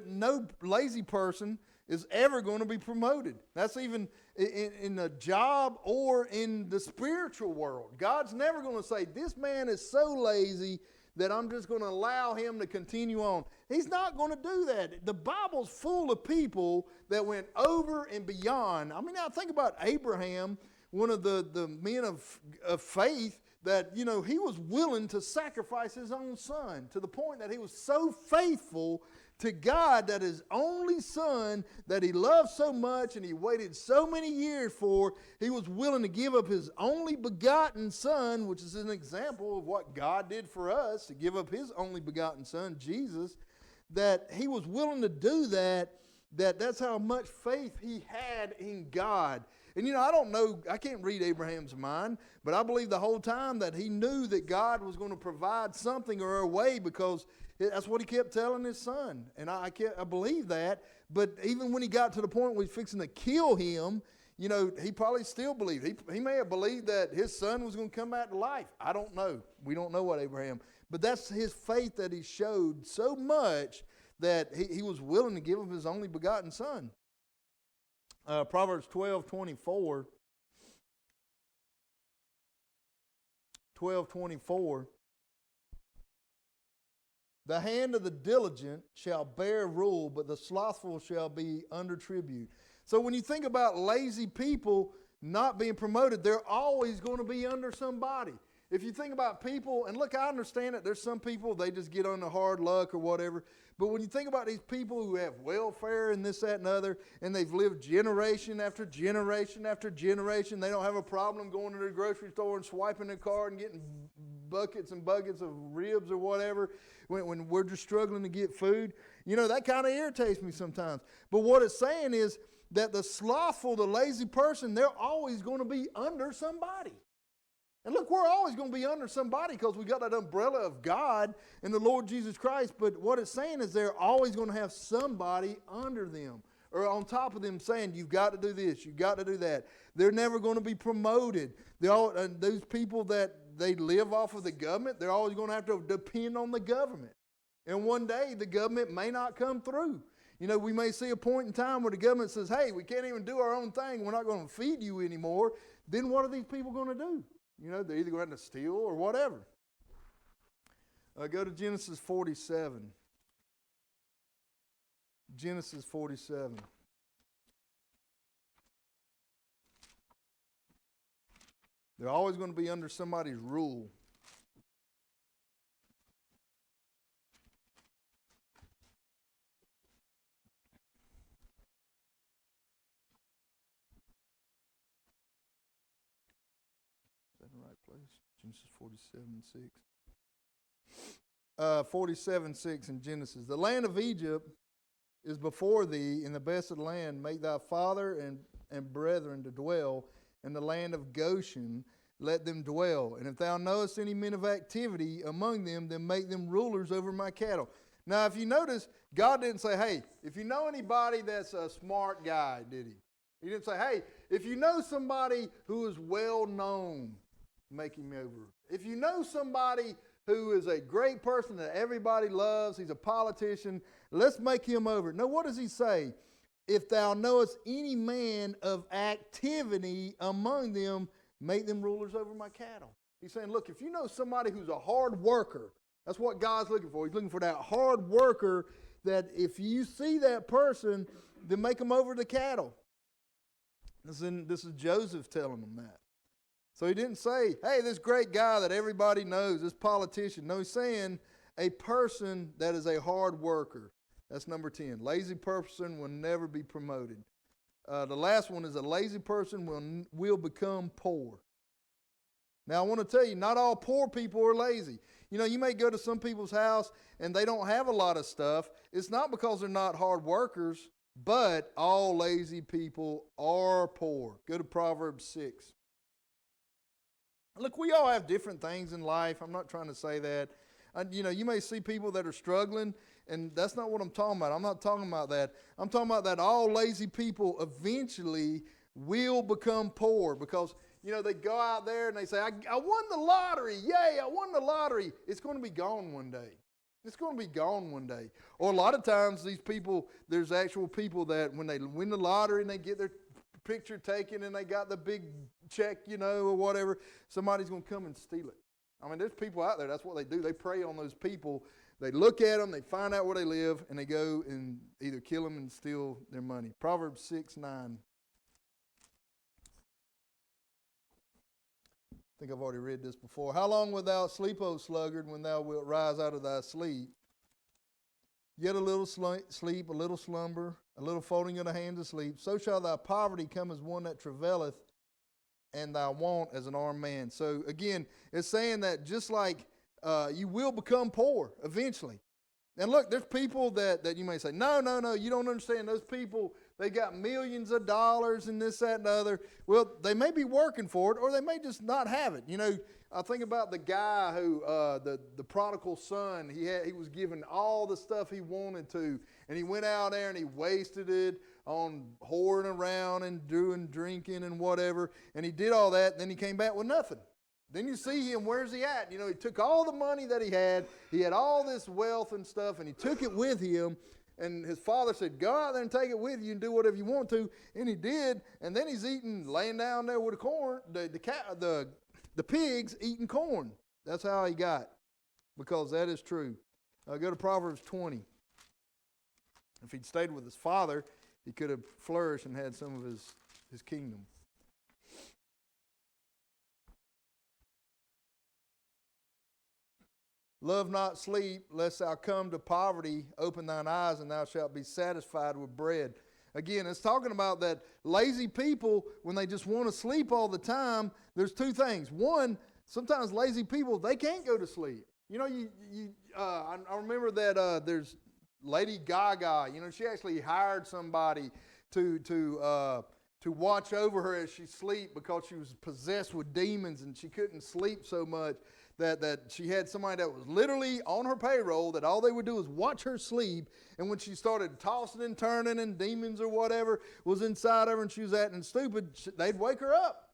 [SPEAKER 1] No lazy person is ever going to be promoted. That's even in a job or in the spiritual world. God's never going to say, this man is so lazy that I'm just going to allow him to continue on. He's not going to do that. The Bible's full of people that went over and beyond. I mean, now think about Abraham, one of the men of faith, that, he was willing to sacrifice his own son to the point that he was so faithful to God that his only son that he loved so much and he waited so many years for, he was willing to give up his only begotten son, which is an example of what God did for us, to give up his only begotten son, Jesus, that he was willing to do that's how much faith he had in God. And I don't know, I can't read Abraham's mind, but I believe the whole time that he knew that God was going to provide something or a way, because that's what he kept telling his son. And I believe that. But even when he got to the point where he's fixing to kill him, he probably still believed. He may have believed that his son was going to come back to life. I don't know. We don't know what Abraham. But that's his faith that he showed so much that he was willing to give up his only begotten son. Proverbs 12:24. 12:24. The hand of the diligent shall bear rule, but the slothful shall be under tribute. So when you think about lazy people not being promoted, they're always going to be under somebody. If you think about people, and look, I understand that there's some people, they just get on the hard luck or whatever. But when you think about these people who have welfare and this, that, and other, and they've lived generation after generation after generation, they don't have a problem going to the grocery store and swiping their card and getting buckets and buckets of ribs or whatever when we're just struggling to get food. That kind of irritates me sometimes. But what it's saying is that the slothful, the lazy person, they're always going to be under somebody. And look, we're always going to be under somebody because we got that umbrella of God and the Lord Jesus Christ. But what it's saying is they're always going to have somebody under them or on top of them saying, you've got to do this, you've got to do that. They're never going to be promoted. Those people that they live off of the government, they're always going to have to depend on the government. And one day the government may not come through. We may see a point in time where the government says, hey, we can't even do our own thing. We're not going to feed you anymore. Then what are these people going to do? They're either going to steal or whatever. Go to Genesis 47. Genesis 47. They're always going to be under somebody's rule. Genesis 47:6 in Genesis. The land of Egypt is before thee in the best of the land. Make thy father and brethren to dwell in the land of Goshen. Let them dwell. And if thou knowest any men of activity among them, then make them rulers over my cattle. Now, if you notice, God didn't say, hey, if you know anybody that's a smart guy, did he? He didn't say, hey, if you know somebody who is well known, make him over. If you know somebody who is a great person that everybody loves, he's a politician, let's make him over. No, what does he say? if thou knowest any man of activity among them, make them rulers over my cattle. He's saying, look, if you know somebody who's a hard worker, that's what God's looking for. He's looking for that hard worker, that if you see that person, then make them over the cattle. This is Joseph telling them that. So he didn't say, hey, this great guy that everybody knows, this politician. No, he's saying a person that is a hard worker. That's number 10. Lazy person will never be promoted. The last one is a lazy person will become poor. Now, I want to tell you, not all poor people are lazy. You know, you may go to some people's house and they don't have a lot of stuff. It's not because they're not hard workers, but all lazy people are poor. Go to Proverbs 6. Look, we all have different things in life. I'm not trying to say that. You know, you may see people that are struggling, and that's not what I'm talking about. I'm not talking about that. I'm talking about that all lazy people eventually will become poor because, you know, they go out there and they say, I won the lottery. Yay, I won the lottery. It's going to be gone one day. It's going to be gone one day. Or a lot of times these people, there's actual people that when they win the lottery and they get their picture taken and they got the big check, you know, or whatever, somebody's going to come and steal it. I mean, there's people out there, that's what they do. They prey on those people. They look at them, they find out where they live, and they go and either kill them and steal their money. Proverbs 6:9. I think I've already read this before. How long wilt thou sleep, O sluggard, when thou wilt rise out of thy sleep? Yet a little sleep, a little slumber, a little folding of the hands asleep. So shall thy poverty come as one that travaileth, and thy want as an armed man. So again, it's saying that just like you will become poor eventually. And look, there's people that you may say, no, you don't understand. Those people, they got millions of dollars and this, that, and the other. Well, they may be working for it, or they may just not have it. You know, I think about the guy who, the prodigal son, he was given all the stuff he wanted to, and he went out there and he wasted it on whoring around and doing drinking and whatever, and he did all that, and then he came back with nothing. Then you see him, where's he at? You know, he took all the money that he had all this wealth and stuff, and he took it with him, and his father said, go out there and take it with you and do whatever you want to, and he did, and then he's laying down there with the corn, the pigs eating corn. That's how he got, because that is true. Go to Proverbs 20. If he'd stayed with his father, he could have flourished and had some of his kingdom. Love not sleep, lest thou come to poverty. Open thine eyes, and thou shalt be satisfied with bread. Again, it's talking about that lazy people, when they just want to sleep all the time, there's two things. One, sometimes lazy people, they can't go to sleep. You know, I remember that there's Lady Gaga. You know, she actually hired somebody to watch over her as she slept because she was possessed with demons and she couldn't sleep so much that she had somebody that was literally on her payroll that all they would do is watch her sleep, and when she started tossing and turning and demons or whatever was inside of her and she was acting stupid, they'd wake her up.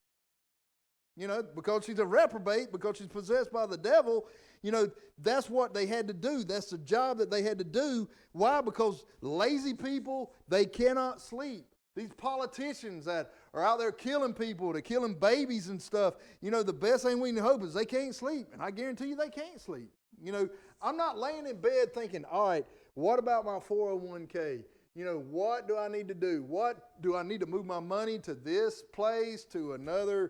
[SPEAKER 1] You know, because she's a reprobate, because she's possessed by the devil. You know, that's what they had to do. That's the job that they had to do. Why? Because lazy people, they cannot sleep. These politicians that are out there killing people, they're killing babies and stuff. You know, the best thing we can hope is they can't sleep. And I guarantee you they can't sleep. You know, I'm not laying in bed thinking, all right, what about my 401k? You know, what do I need to do? What do I need to move my money to this place, to another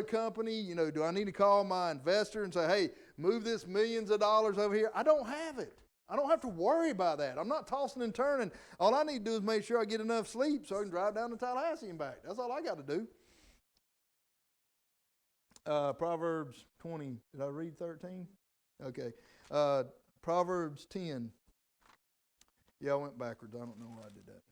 [SPEAKER 1] company? You know, do I need to call my investor and say, hey, move this millions of dollars over here? I don't have it. I don't have to worry about that. I'm not tossing and turning. All I need to do is make sure I get enough sleep so I can drive down to Tallahassee and back. That's all I got to do. Proverbs 20. Did I read 13? Okay. Proverbs 10. Yeah, I went backwards. I don't know why I did that.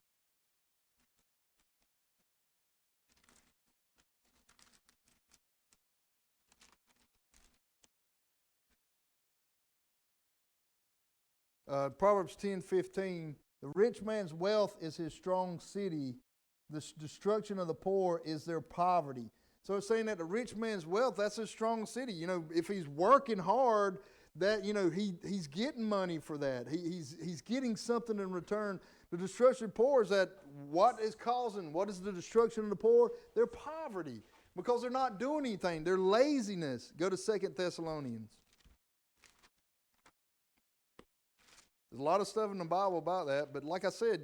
[SPEAKER 1] Proverbs 10:15, the rich man's wealth is his strong city. The destruction of the poor is their poverty. So it's saying that the rich man's wealth, that's his strong city. You know, if he's working hard, that, he's getting money for that. He's getting something in return. The destruction of the poor is that what is the destruction of the poor? Their poverty, because they're not doing anything. Their laziness. Go to 2 Thessalonians. There's a lot of stuff in the Bible about that, but like I said,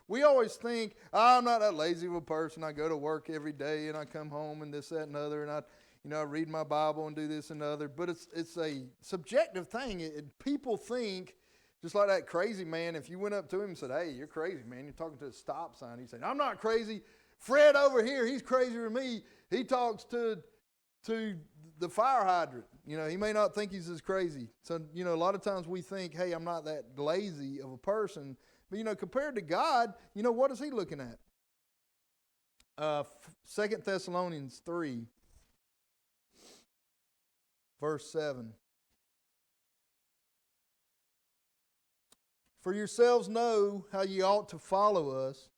[SPEAKER 1] we always think, I'm not that lazy of a person. I go to work every day and I come home and this, that, and other, and I read my Bible and do this and other. But it's a subjective thing. People think, just like that crazy man, if you went up to him and said, hey, you're crazy, man, you're talking to a stop sign. He'd say, I'm not crazy. Fred over here, he's crazier than me. He talks to the fire hydrant. He may not think he's as crazy. So, a lot of times we think, hey, I'm not that lazy of a person. But, compared to God, what is he looking at? 2 Thessalonians 3, verse 7. For yourselves know how ye ought to follow us,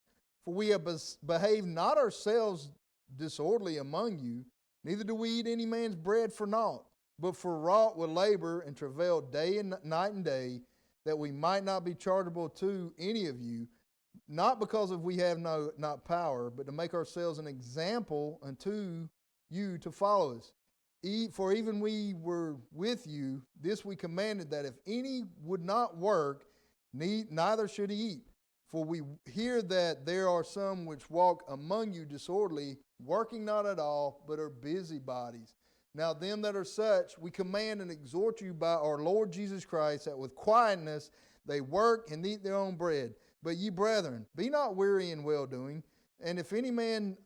[SPEAKER 1] for we have behaved not ourselves disorderly among you, neither do we eat any man's bread for naught, but for wrought with labor and travail day and night and day, that we might not be chargeable to any of you, not because of we have not power, but to make ourselves an example unto you to follow us. For even we were with you, this we commanded, that if any would not work, neither should he eat. For we hear that there are some which walk among you disorderly, working not at all, but are busybodies. Now them that are such, we command and exhort you by our Lord Jesus Christ, that with quietness they work and eat their own bread. But ye brethren, be not weary in well-doing. And if any man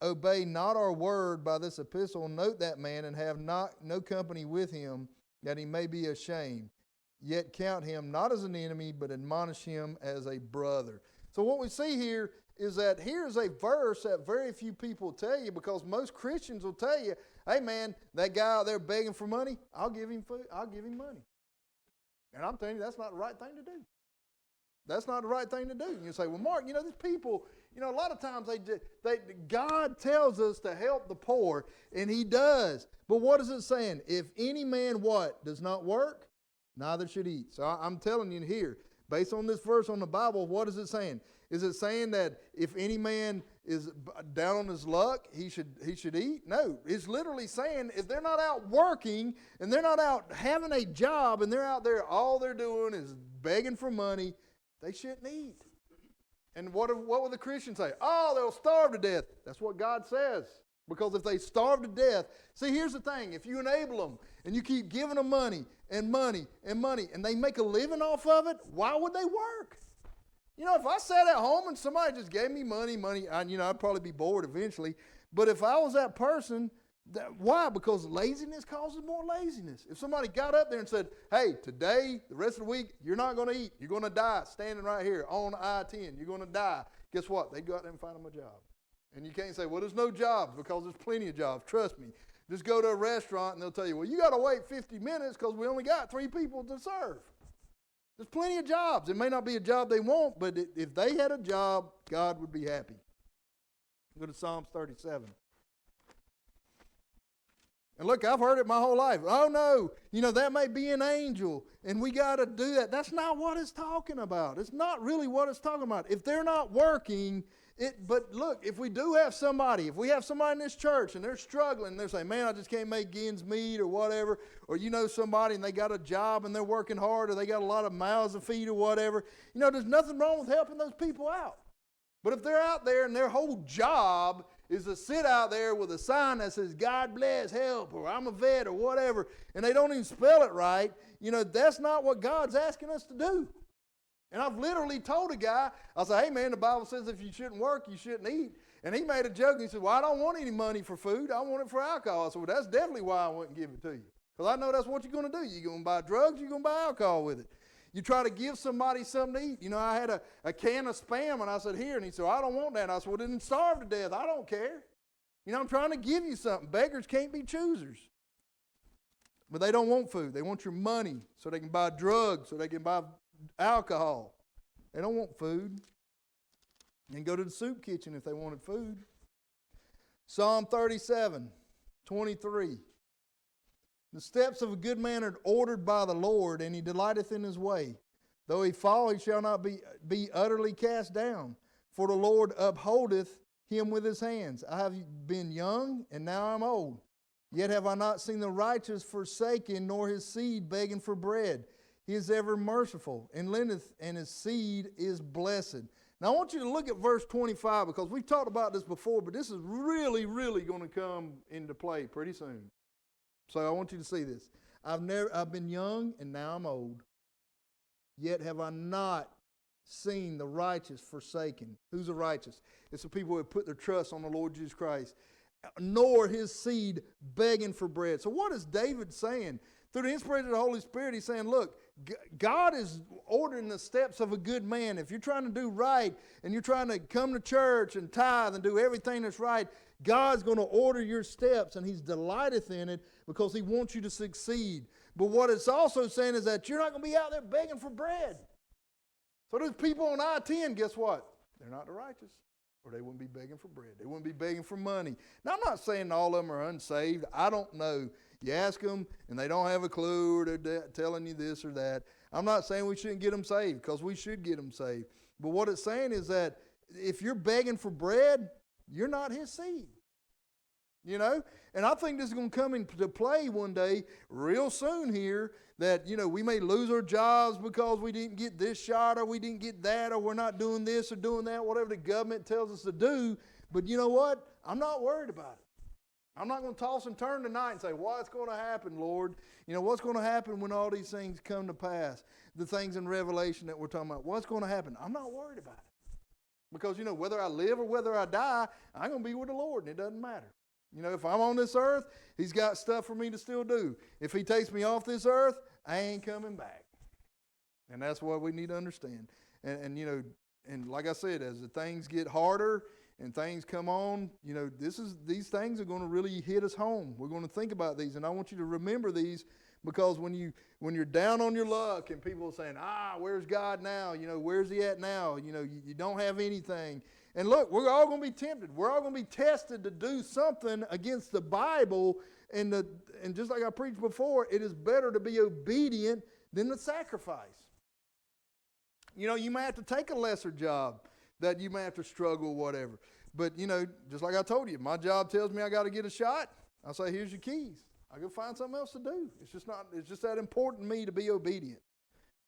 [SPEAKER 1] obey not our word by this epistle, note that man, and have no company with him, that he may be ashamed. Yet count him not as an enemy, but admonish him as a brother. So what we see here is that here's a verse that very few people tell you, because most Christians will tell you, hey man, that guy out there begging for money, I'll give him food, I'll give him money. And I'm telling you, that's not the right thing to do. That's not the right thing to do. And you say, well, Mark, these people, a lot of times God tells us to help the poor, and he does. But what is it saying? If any man does not work, neither should eat. So I'm telling you here, based on this verse on the Bible, what is it saying? Is it saying that if any man is down on his luck, he should eat? No. It's literally saying if they're not out working and they're not out having a job and they're out there, all they're doing is begging for money, they shouldn't eat. And what will the Christians say? Oh, they'll starve to death. That's what God says. Because if they starve to death, see, here's the thing. If you enable them and you keep giving them money and money and money, and they make a living off of it, why would they work? If I sat at home and somebody just gave me money, I'd probably be bored eventually. But if I was that person, why? Because laziness causes more laziness. If somebody got up there and said, hey, today, the rest of the week, you're not going to eat. You're going to die standing right here on I-10. You're going to die. Guess what? They'd go out there and find them a job. And you can't say, well, there's no jobs, because there's plenty of jobs. Trust me. Just go to a restaurant and they'll tell you, well, you got to wait 50 minutes because we only got 3 people to serve. There's plenty of jobs. It may not be a job they want, but if they had a job, God would be happy. Go to Psalms 37. And look, I've heard it my whole life. Oh, no, that may be an angel, and we got to do that. That's not what it's talking about. It's not really what it's talking about. If they're not working, but look, if we have somebody in this church and they're struggling, they're saying, man, I just can't make ends meet or whatever, or somebody and they got a job and they're working hard, or they got a lot of mouths to feed or whatever, there's nothing wrong with helping those people out. But if they're out there and their whole job is to sit out there with a sign that says, God bless, help, or I'm a vet or whatever, and they don't even spell it right, that's not what God's asking us to do. And I've literally told a guy, I said, hey man, the Bible says if you shouldn't work, you shouldn't eat. And he made a joke and he said, well, I don't want any money for food. I want it for alcohol. I said, well, that's definitely why I wouldn't give it to you. Because I know that's what you're going to do. You're going to buy drugs, you're going to buy alcohol with it. You try to give somebody something to eat. I had a can of Spam and I said, here. And he said, I don't want that. And I said, well, then starve to death. I don't care. I'm trying to give you something. Beggars can't be choosers. But they don't want food. They want your money so they can buy drugs, so they can buy alcohol. They don't want food. And go to the soup kitchen if they wanted food. Psalm 37, 23. The steps of a good man are ordered by the Lord, and he delighteth in his way. Though he fall, he shall not be utterly cast down. For the Lord upholdeth him with his hands. I have been young, and now I am old. Yet have I not seen the righteous forsaken, nor his seed begging for bread. He is ever merciful, and lendeth, and his seed is blessed. Now I want you to look at verse 25, because we've talked about this before, but this is really, really going to come into play pretty soon. So I want you to see this. I've been young, and now I'm old. Yet have I not seen the righteous forsaken. Who's the righteous? It's the people who have put their trust on the Lord Jesus Christ. Nor his seed begging for bread. So what is David saying? Through the inspiration of the Holy Spirit, he's saying, look, God is ordering the steps of a good man. If you're trying to do right and you're trying to come to church and tithe and do everything that's right, God's going to order your steps, and he's delighteth in it because he wants you to succeed. But what it's also saying is that you're not going to be out there begging for bread. So those people on I-10, guess what? They're not the righteous, or they wouldn't be begging for bread. They wouldn't be begging for money. Now, I'm not saying all of them are unsaved. I don't know. You ask them, and they don't have a clue, or they're telling you this or that. I'm not saying we shouldn't get them saved, because we should get them saved. But what it's saying is that if you're begging for bread, you're not his seed. You know? And I think this is going to come into play one day, real soon here, that, we may lose our jobs because we didn't get this shot, or we didn't get that, or we're not doing this or doing that, whatever the government tells us to do. But you know what? I'm not worried about it. I'm not going to toss and turn tonight and say, what's going to happen, Lord? What's going to happen when all these things come to pass? The things in Revelation that we're talking about. What's going to happen? I'm not worried about it. Because, whether I live or whether I die, I'm going to be with the Lord, and it doesn't matter. If I'm on this earth, he's got stuff for me to still do. If he takes me off this earth, I ain't coming back. And that's what we need to understand. And like I said, as the things get harder and things come on, these things are going to really hit us home. We're going to think about these, and I want you to remember these, because when you're down on your luck and people are saying, where's God now? Where's he at now? You don't have anything. And look, we're all going to be tempted. We're all going to be tested to do something against the Bible. And just like I preached before, it is better to be obedient than to sacrifice. You may have to take a lesser job that you may have to struggle, whatever. But, just like I told you, my job tells me I got to get a shot. I say, here's your keys. I go find something else to do. It's just that important to me to be obedient.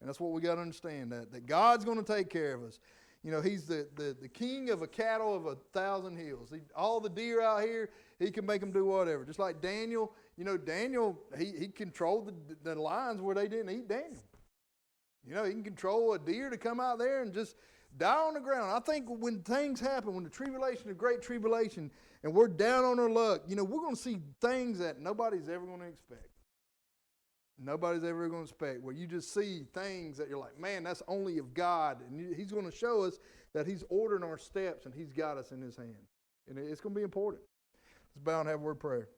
[SPEAKER 1] And that's what we got to understand, that God's going to take care of us. He's the king of a cattle of 1,000 hills. All the deer out here, he can make them do whatever. Just like Daniel, Daniel, he controlled the lions where they didn't eat Daniel. He can control a deer to come out there and just die on the ground. I think when things happen, when the tribulation, the great tribulation, and we're down on our luck, we're going to see things that nobody's ever going to expect. Nobody's ever going to expect, where you just see things that you're like, man, that's only of God. And he's going to show us that he's ordering our steps and he's got us in his hand. And it's going to be important. Let's bow and have a word of prayer.